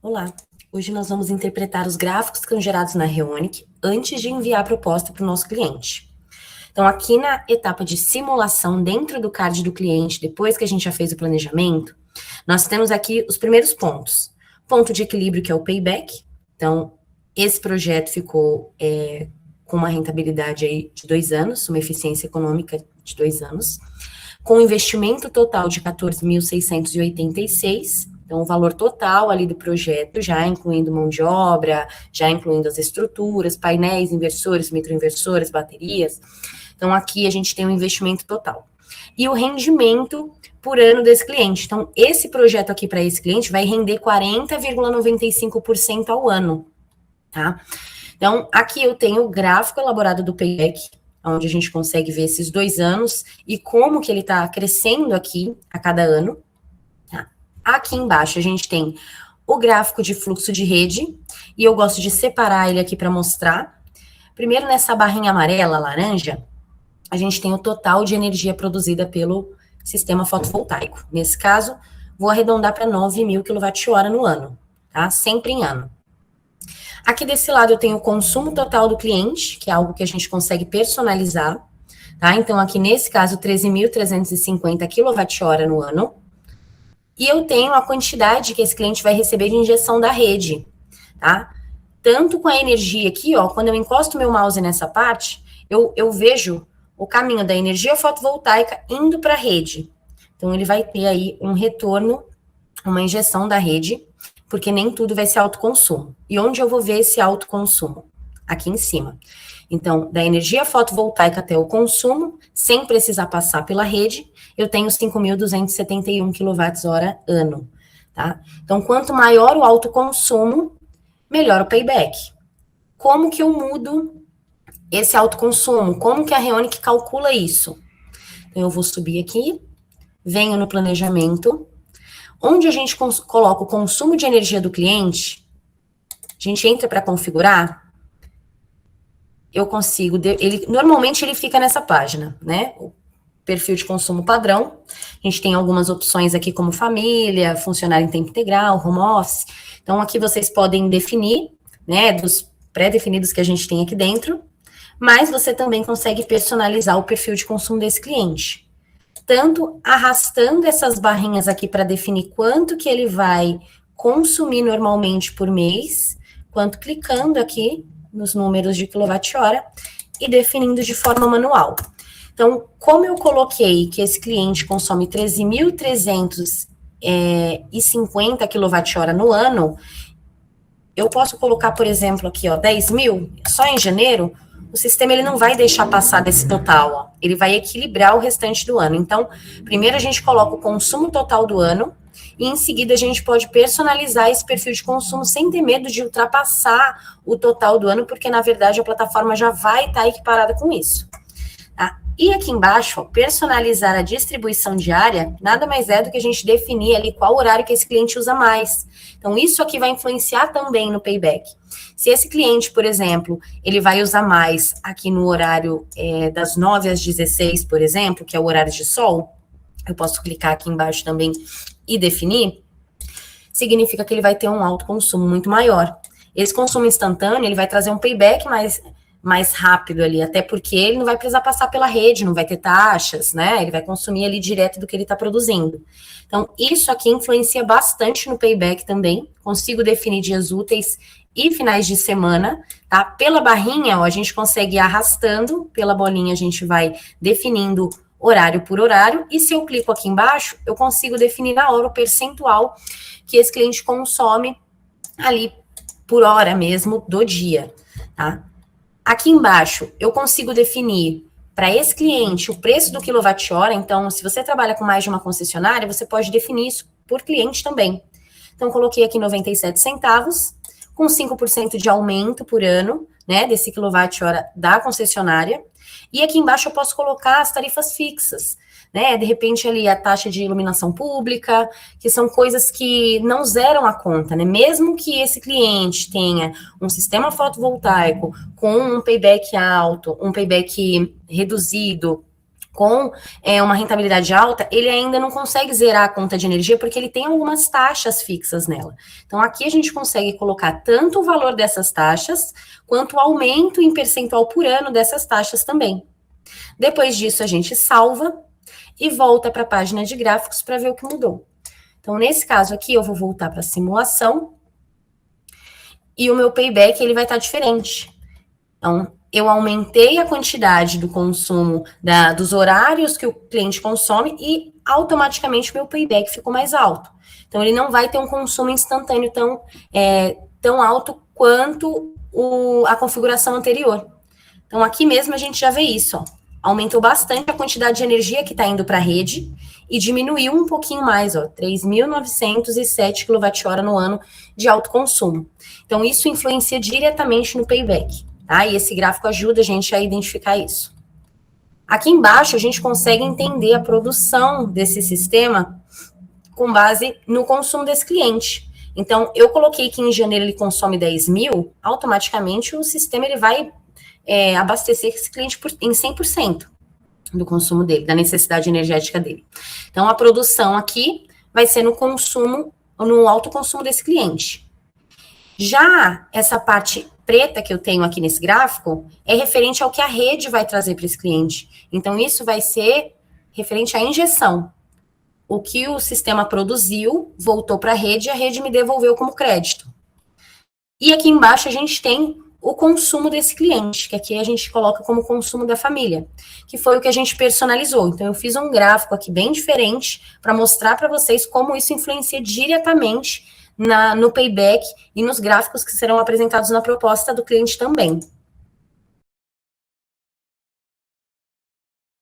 Olá, hoje nós vamos interpretar os gráficos que são gerados na Reonic antes de enviar a proposta para o nosso cliente. Então, aqui na etapa de simulação, dentro do card do cliente, depois que a gente já fez o planejamento, nós temos aqui os primeiros pontos. Ponto de equilíbrio, que é o payback. Então, esse projeto ficou com uma rentabilidade aí de 2 anos, uma eficiência econômica de 2 anos, com investimento total de 14.686. Então, o valor total ali do projeto, já incluindo mão de obra, já incluindo as estruturas, painéis, inversores, microinversores, baterias. Então, aqui a gente tem um investimento total. E o rendimento por ano desse cliente. Então, esse projeto aqui para esse cliente vai render 40,95% ao ano, tá? Então, aqui eu tenho o gráfico elaborado do payback, onde a gente consegue ver esses 2 anos e como que ele está crescendo aqui a cada ano. Aqui embaixo a gente tem o gráfico de fluxo de rede, e eu gosto de separar ele aqui para mostrar. Primeiro, nessa barrinha amarela, laranja, a gente tem o total de energia produzida pelo sistema fotovoltaico. Nesse caso, vou arredondar para 9.000 kWh no ano, tá? Sempre em ano. Aqui desse lado eu tenho o consumo total do cliente, que é algo que a gente consegue personalizar, tá? Então, aqui nesse caso, 13.350 kWh no ano. E eu tenho a quantidade que esse cliente vai receber de injeção da rede, tá? Tanto com a energia aqui, ó, quando eu encosto meu mouse nessa parte, eu vejo o caminho da energia fotovoltaica indo para a rede. Então, ele vai ter aí um retorno, uma injeção da rede, porque nem tudo vai ser autoconsumo. E onde eu vou ver esse autoconsumo? Aqui em cima. Então, da energia fotovoltaica até o consumo, sem precisar passar pela rede, eu tenho 5.271 kWh ano, tá? Então, quanto maior o autoconsumo, melhor o payback. Como que eu mudo esse autoconsumo? Como que a Reonic calcula isso? Então, eu vou subir aqui, venho no planejamento, onde a gente coloca o consumo de energia do cliente, a gente entra para configurar, eu consigo, normalmente ele fica nessa página, né? O perfil de consumo padrão. A gente tem algumas opções aqui como família, funcionário em tempo integral, home office. Então, aqui vocês podem definir, né, dos pré-definidos que a gente tem aqui dentro, mas você também consegue personalizar o perfil de consumo desse cliente. Tanto arrastando essas barrinhas aqui para definir quanto que ele vai consumir normalmente por mês, quanto clicando aqui nos números de quilowatt-hora e definindo de forma manual. Então, como eu coloquei que esse cliente consome 13.350 kWh no ano, eu posso colocar, por exemplo, aqui, ó, 10.000, só em janeiro, o sistema ele não vai deixar passar desse total, ó, ele vai equilibrar o restante do ano. Então, primeiro a gente coloca o consumo total do ano, e em seguida a gente pode personalizar esse perfil de consumo sem ter medo de ultrapassar o total do ano, porque na verdade a plataforma já vai estar equiparada com isso. Tá? E aqui embaixo, ó, personalizar a distribuição diária, nada mais é do que a gente definir ali qual horário que esse cliente usa mais. Então, isso aqui vai influenciar também no payback. Se esse cliente, por exemplo, ele vai usar mais aqui no horário das 9 às 16, por exemplo, que é o horário de sol, eu posso clicar aqui embaixo também e definir, significa que ele vai ter um alto consumo muito maior. Esse consumo instantâneo, ele vai trazer um payback mais rápido ali, até porque ele não vai precisar passar pela rede, não vai ter taxas, né? Ele vai consumir ali direto do que ele está produzindo. Então, isso aqui influencia bastante no payback também. Consigo definir dias úteis e finais de semana, tá? Pela barrinha, ó, a gente consegue ir arrastando, pela bolinha a gente vai definindo horário por horário, e se eu clico aqui embaixo, eu consigo definir na hora o percentual que esse cliente consome ali por hora mesmo do dia, tá? Aqui embaixo, eu consigo definir para esse cliente o preço do quilowatt-hora. Então, se você trabalha com mais de uma concessionária, você pode definir isso por cliente também. Então, coloquei aqui 97 centavos, com 5% de aumento por ano, né, desse quilowatt-hora da concessionária. E aqui embaixo eu posso colocar as tarifas fixas, né? De repente ali a taxa de iluminação pública, que são coisas que não zeram a conta, né? Mesmo que esse cliente tenha um sistema fotovoltaico com um payback alto, um payback reduzido, com uma rentabilidade alta, ele ainda não consegue zerar a conta de energia, porque ele tem algumas taxas fixas nela. Então, aqui a gente consegue colocar tanto o valor dessas taxas, quanto o aumento em percentual por ano dessas taxas também. Depois disso, a gente salva e volta para a página de gráficos para ver o que mudou. Então, nesse caso aqui, eu vou voltar para a simulação, e o meu payback ele vai estar diferente. Então, eu aumentei a quantidade do consumo dos horários que o cliente consome e automaticamente o meu payback ficou mais alto. Então, ele não vai ter um consumo instantâneo tão alto quanto a configuração anterior. Então, aqui mesmo a gente já vê isso, ó. Aumentou bastante a quantidade de energia que está indo para a rede e diminuiu um pouquinho mais, ó, 3.907 kWh no ano de alto consumo. Então, isso influencia diretamente no payback. Tá? E esse gráfico ajuda a gente a identificar isso. Aqui embaixo, a gente consegue entender a produção desse sistema com base no consumo desse cliente. Então, eu coloquei que em janeiro ele consome 10 mil, automaticamente o sistema ele vai abastecer esse cliente em 100% do consumo dele, da necessidade energética dele. Então, a produção aqui vai ser no alto consumo desse cliente. Já essa parte preta que eu tenho aqui nesse gráfico é referente ao que a rede vai trazer para esse cliente. Então, isso vai ser referente à injeção. O que o sistema produziu, voltou para a rede e a rede me devolveu como crédito. E aqui embaixo a gente tem o consumo desse cliente, que aqui a gente coloca como consumo da família, que foi o que a gente personalizou. Então, eu fiz um gráfico aqui bem diferente para mostrar para vocês como isso influencia diretamente no payback e nos gráficos que serão apresentados na proposta do cliente também.